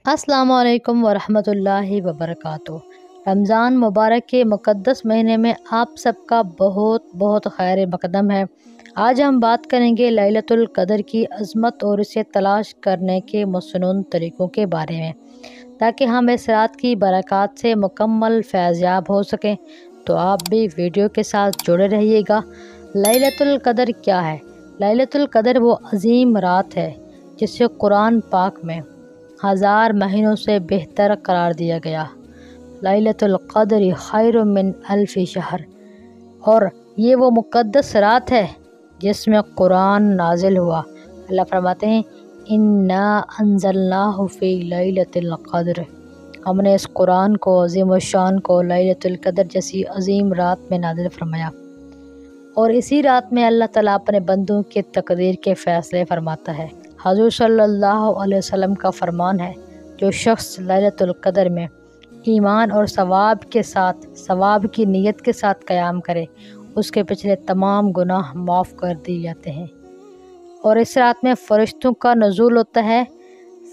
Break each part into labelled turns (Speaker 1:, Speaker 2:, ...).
Speaker 1: السلام علیکم ورحمۃ اللہ وبرکاتہ۔ رمضان مبارک کے مقدس مہینے میں آپ سب کا بہت بہت خیر مقدم ہے۔ آج ہم بات کریں گے لیلۃ القدر کی عظمت اور اسے تلاش کرنے کے مسنون طریقوں کے بارے میں، تاکہ ہم اس رات کی برکات سے مکمل فیض یاب ہو سکیں۔ تو آپ بھی ویڈیو کے ساتھ جڑے رہیے گا۔ لیلۃ القدر کیا ہے؟ لیلۃ القدر وہ عظیم رات ہے جسے قرآن پاک میں 1000 مہینوں سے بہتر قرار دیا گیا۔ لیلۃ القدر خیر من الف شہر، اور یہ وہ مقدس رات ہے جس میں قرآن نازل ہوا۔ اللہ فرماتے ہیں انا انزلناہ فی لیلۃ القدر، ہم نے اس قرآن کو، عظیم الشان کو، لیلۃ القدر جیسی عظیم رات میں نازل فرمایا، اور اسی رات میں اللہ تعالیٰ اپنے بندوں کی تقدیر کے فیصلے فرماتا ہے۔ حضور صلی اللہ علیہ وسلم کا فرمان ہے، جو شخص لیلۃ القدر میں ایمان اور ثواب کی نیت کے ساتھ قیام کرے، اس کے پچھلے تمام گناہ معاف کر دیے جاتے ہیں۔ اور اس رات میں فرشتوں کا نزول ہوتا ہے۔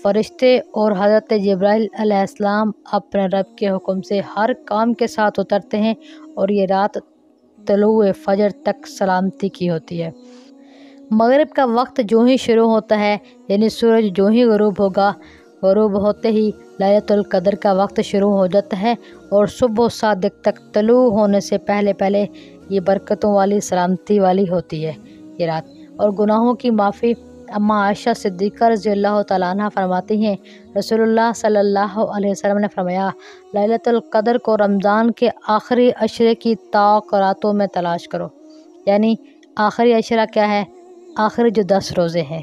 Speaker 1: فرشتے اور حضرت جبرائیل علیہ السلام اپنے رب کے حکم سے ہر کام کے ساتھ اترتے ہیں، اور یہ رات طلوع فجر تک سلامتی کی ہوتی ہے۔ مغرب کا وقت جو ہی شروع ہوتا ہے، یعنی سورج جو ہی غروب ہوگا، غروب ہوتے ہی لیلۃ القدر کا وقت شروع ہو جاتا ہے، اور صبح صادق تک طلوع ہونے سے پہلے یہ برکتوں والی، سلامتی والی ہوتی ہے یہ رات۔ اور گناہوں کی معافی، اماں عائشہ صدیقہ رضی اللہ تعالیٰ عنہ فرماتی ہیں، رسول اللہ صلی اللہ علیہ وسلم نے فرمایا، لیلۃ القدر کو رمضان کے آخری عشرے کی طاق راتوں میں تلاش کرو۔ یعنی آخری عشرہ کیا ہے؟ آخری جو 10 روزے ہیں،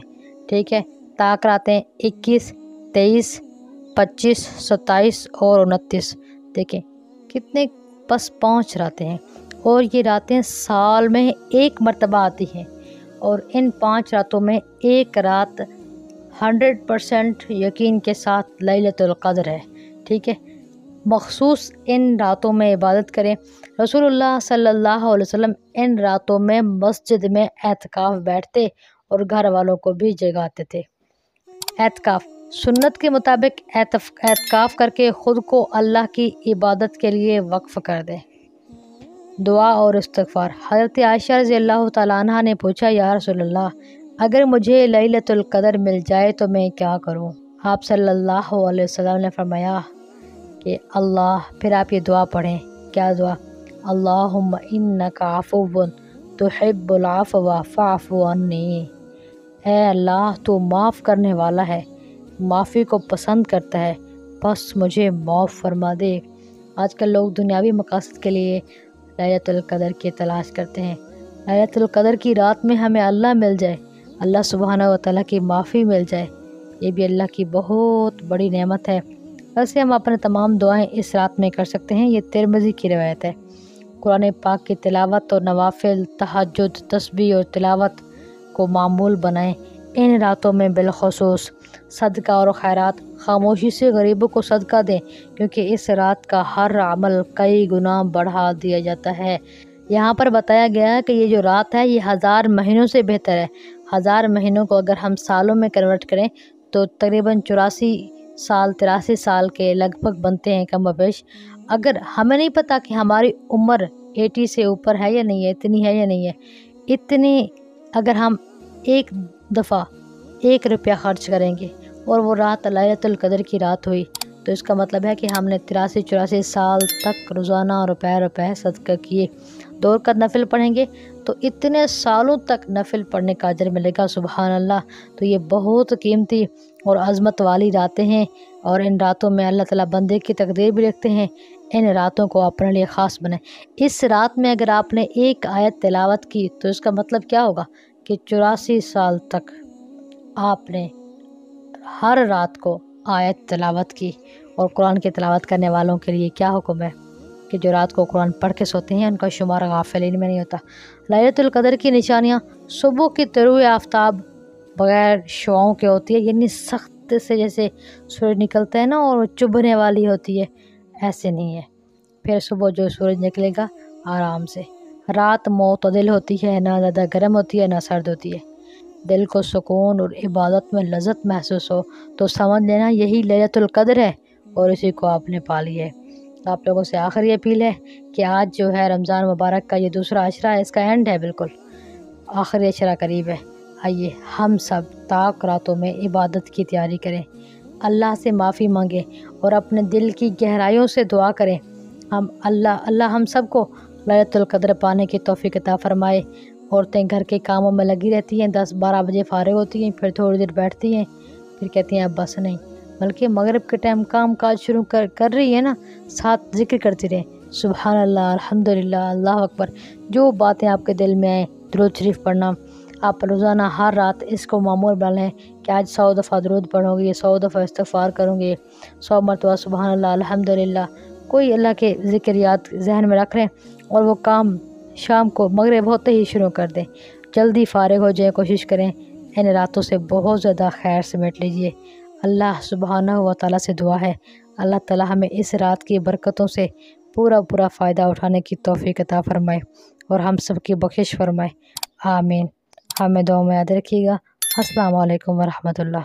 Speaker 1: ٹھیک ہے، طاق راتیں 21، 23، 25، 27 اور 29۔ دیکھیں کتنے بس 5 راتیں ہیں، اور یہ راتیں سال میں ایک مرتبہ آتی ہیں، اور ان 5 راتوں میں ایک رات 100% یقین کے ساتھ لیلۃ القدر ہے، ٹھیک ہے۔ مخصوص ان راتوں میں عبادت کریں۔ رسول اللہ صلی اللہ علیہ وسلم ان راتوں میں مسجد میں اعتکاف بیٹھتے اور گھر والوں کو بھی جگاتے تھے۔ اعتکاف سنت کے مطابق اعتکاف کر کے خود کو اللہ کی عبادت کے لیے وقف کر دیں۔ دعا اور استغفار۔ حضرت عائشہ رضی اللہ تعالیٰ عنہ نے پوچھا، یا رسول اللہ، اگر مجھے لیلۃ القدر مل جائے تو میں کیا کروں؟ آپ صلی اللہ علیہ وسلم نے فرمایا کہ پھر آپ یہ دعا پڑھیں۔ کیا دعا؟ اللہم انک عفو تحب العفو فاعف عنی۔ اے اللہ، تو معاف کرنے والا ہے، معافی کو پسند کرتا ہے، بس مجھے معاف فرما دے۔ آج کل لوگ دنیاوی مقاصد کے لیے لیلۃ القدر کی تلاش کرتے ہیں۔ لیلۃ القدر کی رات میں ہمیں اللہ مل جائے، اللہ سبحانہ و تعالیٰ کی معافی مل جائے، یہ بھی اللہ کی بہت بڑی نعمت ہے۔ ویسے ہم اپنے تمام دعائیں اس رات میں کر سکتے ہیں، یہ ترمذی کی روایت ہے۔ قرآن پاک کی تلاوت اور نوافل، تہجد، تسبیح اور تلاوت کو معمول بنائیں۔ ان راتوں میں بالخصوص صدقہ اور خیرات، خاموشی سے غریبوں کو صدقہ دیں، کیونکہ اس رات کا ہر عمل کئی گنا بڑھا دیا جاتا ہے۔ یہاں پر بتایا گیا ہے کہ یہ جو رات ہے یہ 1000 مہینوں سے بہتر ہے۔ 1000 مہینوں کو اگر ہم سالوں میں کنورٹ کریں تو تقریباً 83 سال کے لگ بھگ بنتے ہیں، کم و بیش۔ اگر ہمیں نہیں پتہ کہ ہماری عمر 80 سے اوپر ہے یا نہیں ہے، اتنی ہے یا نہیں ہے، اتنی اگر ہم ایک دفعہ 1 روپیہ خرچ کریں گے اور وہ رات لیلۃ القدر کی رات ہوئی، تو اس کا مطلب ہے کہ ہم نے 83 سال تک روزانہ روپے صدقہ کیے۔ 2 رکعت نفل پڑھیں گے تو اتنے سالوں تک نفل پڑھنے کا اجر ملے گا، سبحان اللہ۔ تو یہ بہت قیمتی اور عظمت والی راتیں ہیں، اور ان راتوں میں اللہ تعالیٰ بندے کی تقدیر بھی رکھتے ہیں۔ ان راتوں کو اپنے لیے خاص بنائیں۔ اس رات میں اگر آپ نے 1 آیت تلاوت کی تو اس کا مطلب کیا ہوگا کہ 84 سال تک آپ نے ہر رات کو آیت تلاوت کی۔ اور قرآن کی تلاوت کرنے والوں کے لیے کیا حکم ہے کہ جو رات کو قرآن پڑھ کے سوتے ہیں ان کا شمار غافلین میں نہیں ہوتا۔ لیلۃ القدر کی نشانیاں: صبح کی طلوع آفتاب بغیر شعاؤں کے ہوتی ہے، یعنی سخت سے جیسے سورج نکلتا ہے نا اور چبھنے والی ہوتی ہے، ایسے نہیں ہے۔ پھر صبح جو سورج نکلے گا آرام سے۔ رات معتدل ہوتی ہے، نہ زیادہ گرم ہوتی ہے نہ سرد ہوتی ہے۔ دل کو سکون اور عبادت میں لذت محسوس ہو تو سمجھ لینا یہی لیلۃ القدر ہے اور اسی کو آپ نے پا لی ہے۔ آپ لوگوں سے آخری اپیل ہے کہ آج جو ہے رمضان مبارک کا یہ دوسرا عشرہ ہے، اس کا اینڈ ہے، بالکل آخری عشرہ قریب ہے۔ آئیے ہم سب طاق راتوں میں عبادت کی تیاری کریں، اللہ سے معافی مانگیں اور اپنے دل کی گہرائیوں سے دعا کریں۔ اللہ ہم سب کو لیلۃ القدر پانے کی توفیق عطا فرمائے۔ عورتیں گھر کے کاموں میں لگی رہتی ہیں، 10-12 بجے فارغ ہوتی ہیں، پھر تھوڑی دیر بیٹھتی ہیں، پھر کہتی ہیں اب بس نہیں، بلکہ مغرب کے ٹائم کام کاج شروع کر رہی ہے نا، ساتھ ذکر کرتی رہیں، سبحان اللہ، الحمدللہ، اللہ اکبر، جو باتیں آپ کے دل میں آئیں۔ درود شریف پڑھنا، آپ روزانہ ہر رات اس کو معمول بنا لیں کہ آج 100 دفعہ درود پڑھوں گی، 100 دفعہ استغفار کروں گی، 100 مرتبہ سبحان اللہ، الحمدللہ، کوئی اللہ کے ذکر یاد ذہن میں رکھ لیں اور وہ کام شام کو مغرب ہوتے ہی شروع کر دیں، جلدی فارغ ہو جائیں، کوشش کریں ان راتوں سے بہت زیادہ خیر سمیٹ لیجئے۔ اللہ سبحانہ و تعالیٰ سے دعا ہے اللہ تعالیٰ ہمیں اس رات کی برکتوں سے پورا فائدہ اٹھانے کی توفیق عطا فرمائے اور ہم سب کی بخشش فرمائے، آمین۔ ہمیں دعاؤں میں یاد رکھیے گا۔ السلام علیکم ورحمۃ اللہ۔